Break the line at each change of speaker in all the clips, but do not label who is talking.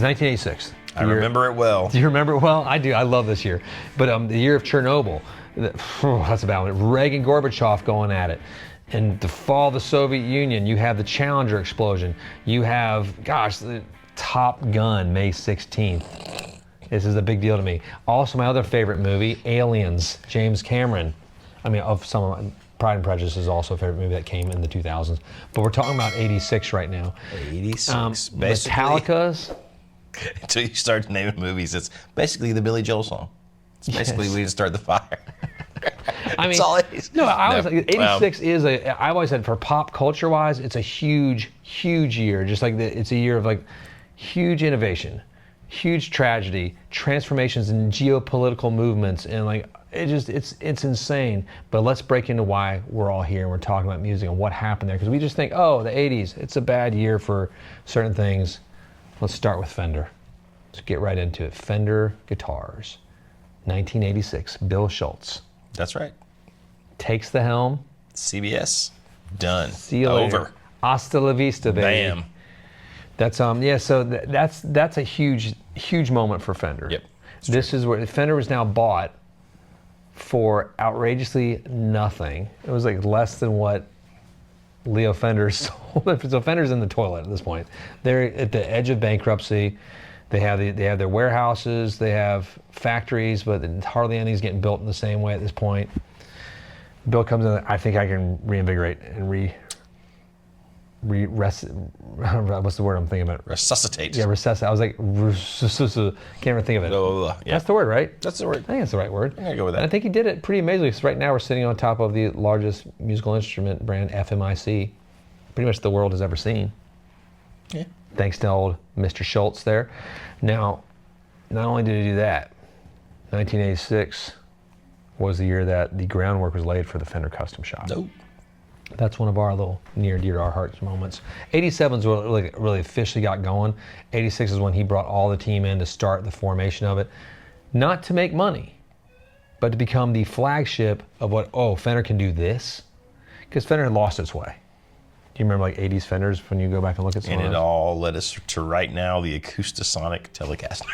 1986.
I remember it well.
Do you remember it well? I do. I love this year. But the year of Chernobyl, that's a bad one. Reagan, Gorbachev going at it. And the fall of the Soviet Union, you have the Challenger explosion. You have, gosh, the Top Gun, May 16th. This is a big deal to me. Also, my other favorite movie, Aliens, James Cameron. I mean, of some of my, Pride and Prejudice is also a favorite movie that came in the 2000s. But we're talking about 86 right now.
86.
Metallica's.
Until you start naming movies, it's basically the Billy Joel song. It's basically We Need to Start the Fire.
I mean,
That's all it is.
No, I was like, 86 is I've always said for pop culture wise, it's a huge, huge year. Just like it's a year of like huge innovation, huge tragedy, transformations in geopolitical movements, and like it's insane. But let's break into why we're all here and we're talking about music and what happened there, because we just think, oh, the 80s, it's a bad year for certain things. Let's start with Fender. Let's get right into it. Fender Guitars, 1986. Bill Schultz.
That's right.
Takes the helm.
CBS. Done.
See you later.
Over.
Hasta la vista, baby.
Bam.
That's yeah. So that's a huge moment for Fender.
Yep.
This is where Fender was now bought for outrageously nothing. It was like less than what Leo Fender sold. So Fender's in the toilet at this point. They're at the edge of bankruptcy. They have their warehouses, they have factories, but hardly anything's getting built in the same way at this point. Bill comes in. I think I can reinvigorate and what's the word I'm thinking about?
Resuscitate.
Yeah, resuscitate. I was like, can't even think of it.
Yeah.
That's the word, right?
That's the word.
I think that's the right word.
I'm gonna go with that.
And I think he did it pretty amazingly, because right now we're sitting on top of the largest musical instrument brand, FMIC, pretty much the world has ever seen.
Yeah.
Thanks to old Mr. Schultz there. Now, not only did he do that, 1986 was the year that the groundwork was laid for the Fender Custom Shop.
Nope.
That's one of our little near and dear to our hearts moments. 87 is when it really officially got going. 86 is when he brought all the team in to start the formation of it. Not to make money, but to become the flagship of what, Fender can do this? Because Fender had lost its way. Do you remember like 80s Fenders when you go back and look at some
And
of
it
those?
all led us to right now the Acoustasonic Telecaster.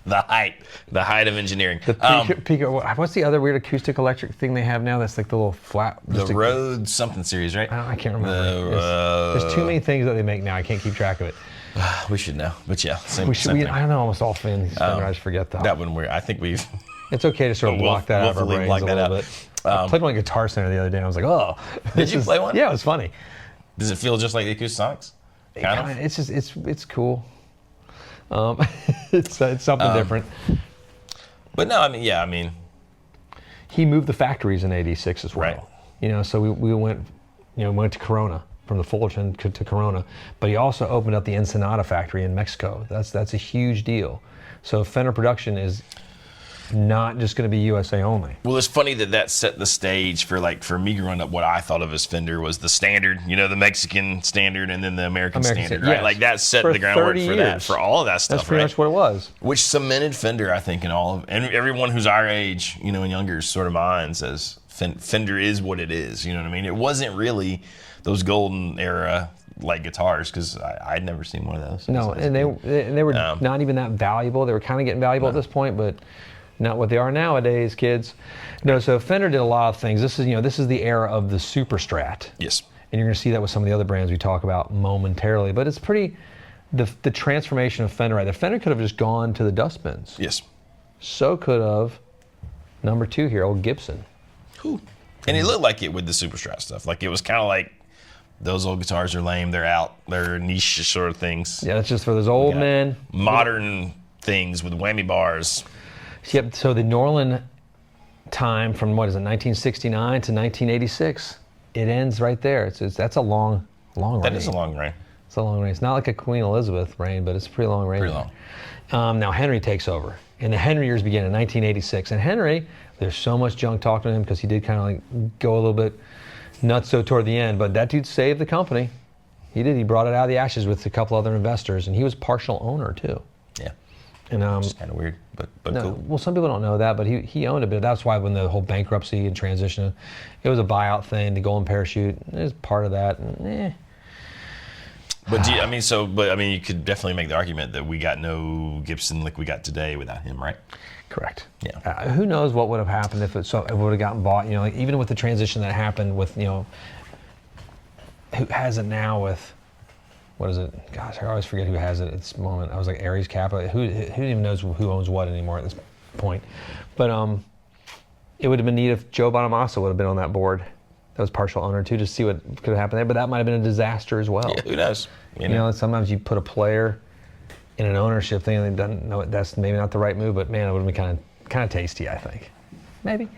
the height of engineering.
The what's the other weird acoustic electric thing they have now that's like the little flat?
The Rhodes something series, right?
I can't remember. There's too many things that they make now. I can't keep track of it.
We should know, but yeah, same
I
thing.
know almost all Fender. I just forget that.
That one I think we've.
It's okay to sort of block that out of our brains a little bit. I played one at Guitar Center the other day. And I was like, oh.
Did you play one?
Yeah, it was funny.
Does it feel just like the Acoustasonics? Kind of?
It's just it's cool. It's something different.
But no, I mean,
he moved the factories in '86 as well.
Right.
You know, so we went to Corona, from the Fullerton to Corona, but he also opened up the Ensenada factory in Mexico. That's a huge deal. So Fender production is not just going to be USA only.
Well, it's funny that set the stage for me growing up. What I thought of as Fender was the standard, the Mexican standard, and then the American standard, right?
Yes.
Like that set
For
the groundwork
30
for that,
years.
for all of that stuff.
That's pretty much what it was.
Which cemented Fender, I think, in and everyone who's our age, and younger sort of minds, as Fender is what it is. You know what I mean? It wasn't really those golden era guitars, because I'd never seen one of those.
No, and they were not even that valuable. They were kind of getting valuable at this point, but not what they are nowadays, kids. No, so Fender did a lot of things. This is the era of the Superstrat.
Yes.
And you're going to see that with some of the other brands we talk about momentarily. But it's pretty, the transformation of Fender right there. Fender could have just gone to the dustbins.
Yes.
So could have number 2 here, old Gibson.
Ooh. And it looked like it with the Superstrat stuff. Like it was kind of like, those old guitars are lame, they're out, they're niche sort of things.
Yeah, that's just for those old men.
Modern things with whammy bars.
Yep, so the Norland time from, 1969 to 1986, it ends right there. That's a long reign.
That is a long reign.
It's a long reign. It's not like a Queen Elizabeth reign, but it's a pretty long reign.
Pretty long.
Now Henry takes over, and the Henry years begin in 1986. And Henry, there's so much junk talking to him because he did kind of go a little bit nuts toward the end, but that dude saved the company. He did. He brought it out of the ashes with a couple other investors, and he was partial owner too.
Yeah.
And
it's kind of weird, but
no,
cool.
Well, some people don't know that, but he owned a bit. That's why when the whole bankruptcy and transition, it was a buyout thing. The golden parachute is part of that. And,
But you could definitely make the argument that we got no Gibson like we got today without him, right?
Correct.
Yeah.
Who knows what would have happened if it would have gotten bought? Like even with the transition that happened with who has it now with, what is it? Gosh, I always forget who has it at this moment. I was like Aries Capital. Who even knows who owns what anymore at this point? But it would have been neat if Joe Bonamassa would have been on that board. That was partial owner too, to see what could have happened there. But that might have been a disaster as well.
Yeah, who knows?
Sometimes you put a player in an ownership thing and they don't know that's maybe not the right move. But man, it would have been kind of tasty, I think. Maybe.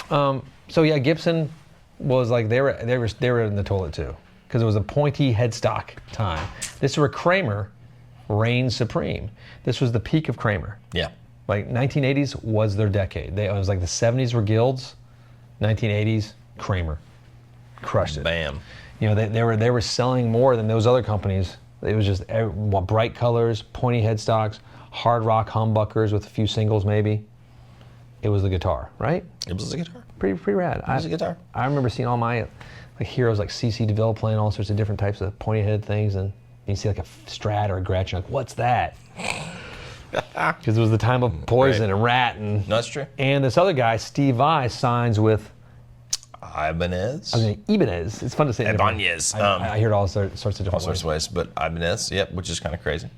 So yeah, Gibson was like they were in the toilet too, because it was a pointy headstock time. This is where Kramer reigned supreme. This was the peak of Kramer.
Yeah.
Like 1980s was their decade. It was like the 70s were Guilds, 1980s Kramer crushed it.
Bam.
They were selling more than those other companies. It was just bright colors, pointy headstocks, hard rock humbuckers with a few singles maybe. It was the guitar, right?
It was the guitar.
Pretty rad.
It was the guitar.
I remember seeing all my heroes like CC DeVille playing all sorts of different types of pointy head things, and you see like a Strat or a Gretsch, you're like, what's that? Because it was the time of Poison and Rat and.
No, that's true.
And this other guy, Steve Vai, signs with
Ibanez.
Ibanez. It's fun to say.
Ibanez.
I hear it all sorts of different
ways. But Ibanez, yep, which is kind of crazy.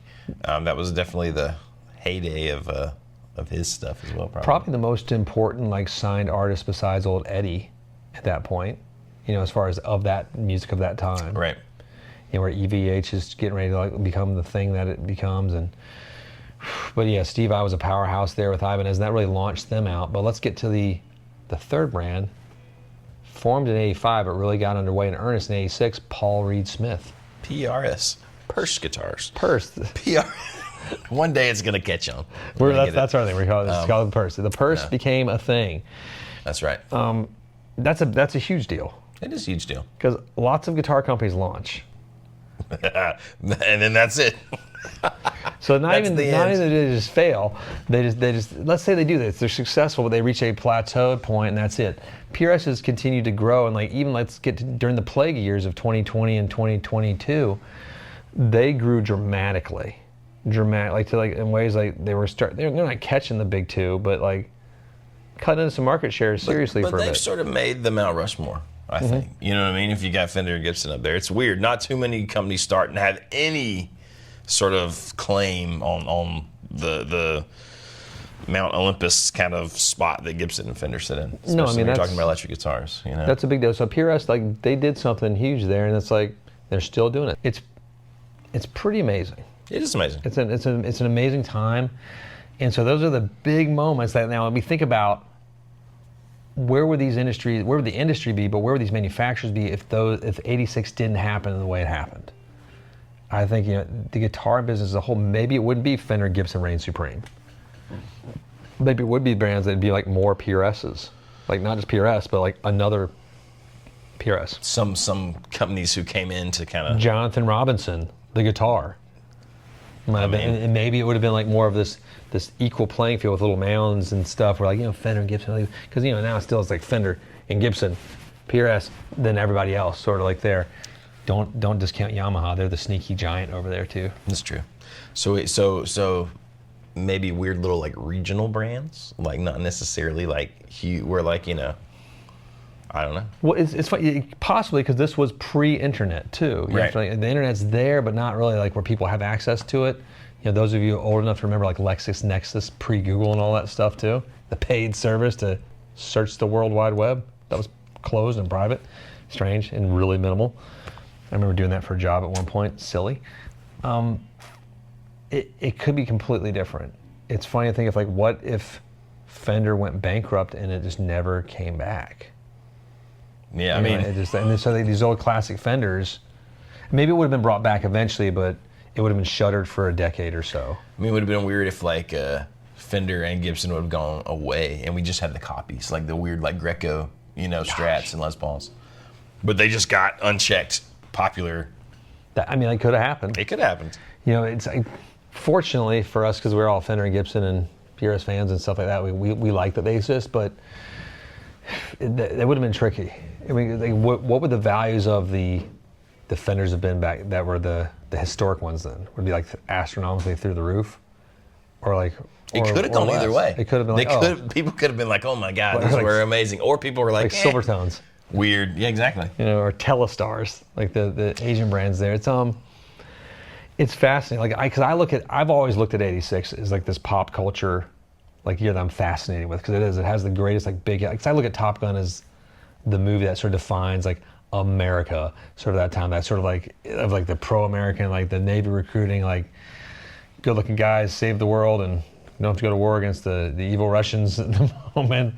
That was definitely the heyday of his stuff as well.
Probably the most important signed artist besides old Eddie at that point. As far as of that music of that time.
Right.
Where EVH is getting ready to become the thing that it becomes, but yeah, Steve Vai was a powerhouse there with Ibanez, and that really launched them out. But let's get to the third brand, formed in '85, but really got underway in earnest in '86. Paul Reed Smith.
PRS Guitars.
PRS.
One day it's gonna catch on.
That's our thing. We call it. It's called the Purse. The Purse became a thing.
That's right.
That's a huge deal.
It is a huge deal
because lots of guitar companies launch,
and then that's it.
So not even do they just fail. They just let's say they do this. They're successful, but they reach a plateaued point, and that's it. PRS has continued to grow, and even let's get to, during the plague years of 2020 and 2022, they grew dramatically, in ways they're not catching the big two, but cutting into some market share seriously for a bit.
But they've sort of made the Mount Rushmore, I think. You know what I mean? If you got Fender and Gibson up there, it's weird. Not too many companies start and have any sort of claim on the Mount Olympus kind of spot that Gibson and Fender sit in. Especially when you're talking about electric guitars.
That's a big deal. So PRS, they did something huge there, and it's they're still doing it. It's pretty amazing.
It is amazing.
It's an amazing time, and so those are the big moments that now when we think about where would the industry be, but where would these manufacturers be if '86 didn't happen in the way it happened? I think the guitar business as a whole, maybe it wouldn't be Fender, Gibson reign supreme. Maybe it would be brands that'd be more PRSs, not just PRS, but another PRS.
Some companies who came in to kind of
Jonathan Robinson, the guitar. And maybe it would have been more of this equal playing field with little mounds and stuff where Fender and Gibson, because now still it's Fender and Gibson, PRS, then everybody else sort of there. Don't discount Yamaha. They're the sneaky giant over there too.
That's true. So maybe weird little regional brands, not necessarily huge. Where I don't know.
Well, it's funny, possibly because this was pre-internet too.
Right.
The internet's there, but not really where people have access to it. Those of you old enough to remember LexisNexis pre-Google and all that stuff too. The paid service to search the World Wide Web that was closed and private, strange and really minimal. I remember doing that for a job at one point. Silly. It could be completely different. It's funny to think of what if Fender went bankrupt and it just never came back.
Yeah,
these old classic Fenders, maybe it would have been brought back eventually, but it would have been shuttered for a decade or so.
It would have been weird if Fender and Gibson would have gone away and we just had the copies, the weird Greco, Strats and Les Pauls, but they just got unchecked popular.
That could have happened.
It could have happened.
It's fortunately for us, because we're all Fender and Gibson and PRS fans and stuff like that, we like that they exist, but they would have been tricky. What would the values of the the Fenders have been back that were the historic ones then would be like astronomically through the roof, or like.
It could have gone either way.
It could have been like,
people could have been like, oh my God, these
like,
were amazing. Or people were like
Silvertones.
Weird. Yeah, exactly.
You know, or Telestars, like the Asian brands there. It's fascinating. Like I've always looked at 86 as like this pop culture, like year that I'm fascinated with, because it has the greatest like big, because I look at Top Gun as the movie that sort of defines like America, sort of that time, that sort of like the pro-American, like the Navy recruiting, like good looking guys save the world and you don't have to go to war against the evil Russians at the moment.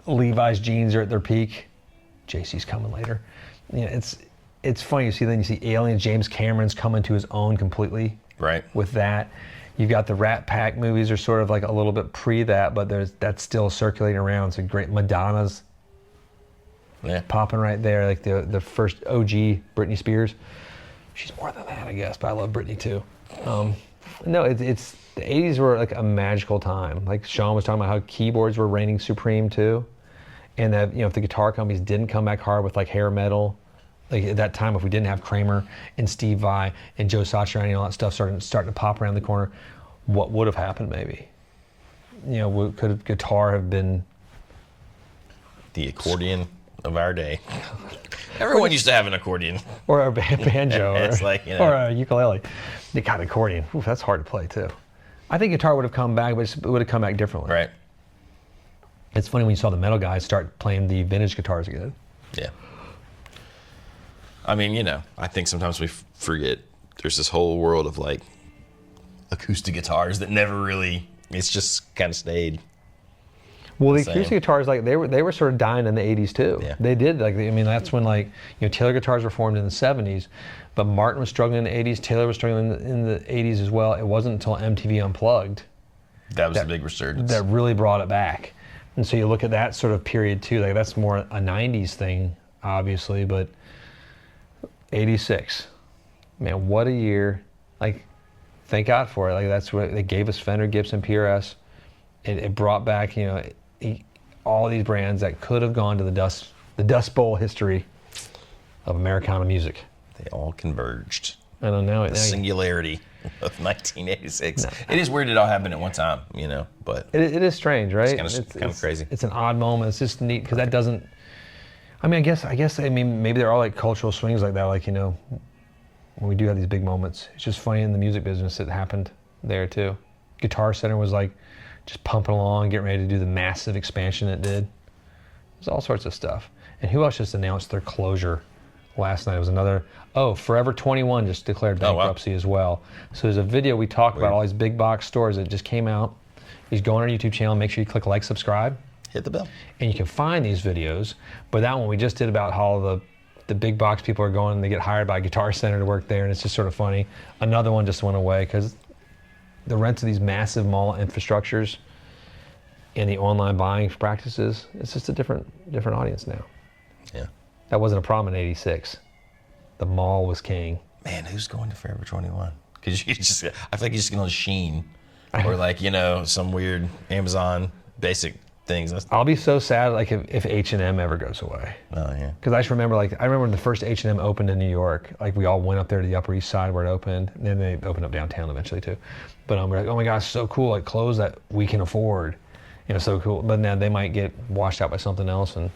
Levi's jeans are at their peak. JC's coming later. You know, it's funny. You see Aliens. James Cameron's coming to his own completely.
Right.
With that, you've got the Rat Pack movies are sort of like a little bit pre that, but that's still circulating around. It's a great Madonna's.
Yeah.
Popping right there, like the first OG Britney Spears. She's more than that, I guess, but I love Britney too. No, it's the 80s were like a magical time. Like Sean was talking about how keyboards were reigning supreme too. And that, if the guitar companies didn't come back hard with like hair metal, like at that time, if we didn't have Kramer and Steve Vai and Joe Satriani and all that stuff starting to pop around the corner, what would have happened maybe? Could guitar have been
the accordion of our day? Everyone used to have an accordion.
Or a banjo.
It's
or a ukulele. They got an accordion. Oof, that's hard to play too. I think guitar would have come back, but it would have come back differently.
Right.
It's funny when you saw the metal guys start playing the vintage guitars again.
Yeah. I mean, I think sometimes we forget there's this whole world of like acoustic guitars that never really, it's just kind of stayed.
Well, the acoustic guitars, like they were sort of dying in the 80s too.
Yeah.
They did. That's when Taylor guitars were formed in the 70s, but Martin was struggling in the 80s. Taylor was struggling in the 80s as well. It wasn't until MTV Unplugged
that was the big resurgence
that really brought it back. And so you look at that sort of period too. Like that's more a 90s thing, obviously, but 86, man, what a year! Like, thank God for it. Like that's what they gave us: Fender, Gibson, PRS. It brought back all these brands that could have gone to the Dust Bowl history of Americana music.
They all converged.
I don't know.
The singularity of 1986. No. It is weird it all happened at one time, but...
It is strange, right?
It's kind of crazy.
It's an odd moment. It's just neat, because that doesn't... I guess maybe they're all like cultural swings like that, like, when we do have these big moments. It's just funny in the music business it happened there, too. Guitar Center was like just pumping along, getting ready to do the massive expansion it did. There's all sorts of stuff. And who else just announced their closure last night? It was another, Forever 21 just declared bankruptcy as well. So there's a video we talked about all these big box stores that just came out. You go on our YouTube channel, make sure you click like, subscribe.
Hit the bell.
And you can find these videos. But that one we just did about how the big box people are going and they get hired by Guitar Center to work there, and it's just sort of funny. Another one just went away because the rents of these massive mall infrastructures and the online buying practices, it's just a different audience now.
Yeah.
That wasn't a problem in 86. The mall was king.
Man, who's going to Forever 21? Because I feel like you just get on Shein or like, some weird Amazon basic things.
I'll be so sad like if H&M ever goes away.
Oh yeah.
Because I just remember when the first H&M opened in New York, like we all went up there to the Upper East Side where it opened, and then they opened up downtown eventually too. But we're like, oh my gosh, so cool, like clothes that we can afford, so cool. But now they might get washed out by something else, or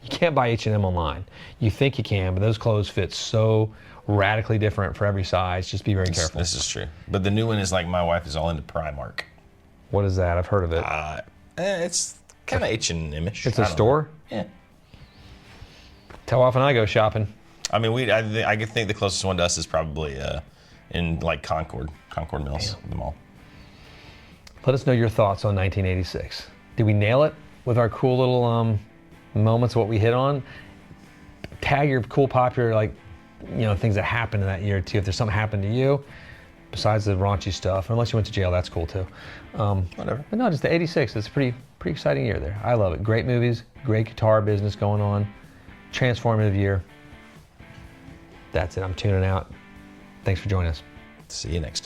you can't buy H&M online. You think you can, but those clothes fit so radically different for every size. Just be very careful.
This is true. But the new one is like my wife is all into Primark.
What is that? I've heard of it.
It's kind of H&M-ish.
It's a store?
Yeah.
How often I go shopping?
I mean, I think the closest one to us is probably in like Concord Mills, the mall.
Let us know your thoughts on 1986. Did we nail it with our cool little moments, what we hit on? Tag your cool, popular, things that happened in that year too. If there's something happened to you, besides the raunchy stuff, unless you went to jail, that's cool too.
Whatever.
But no, just the 86. It's a pretty exciting year there. I love it. Great movies, great guitar business going on, transformative year. That's it. I'm tuning out. Thanks for joining us.
See you next time.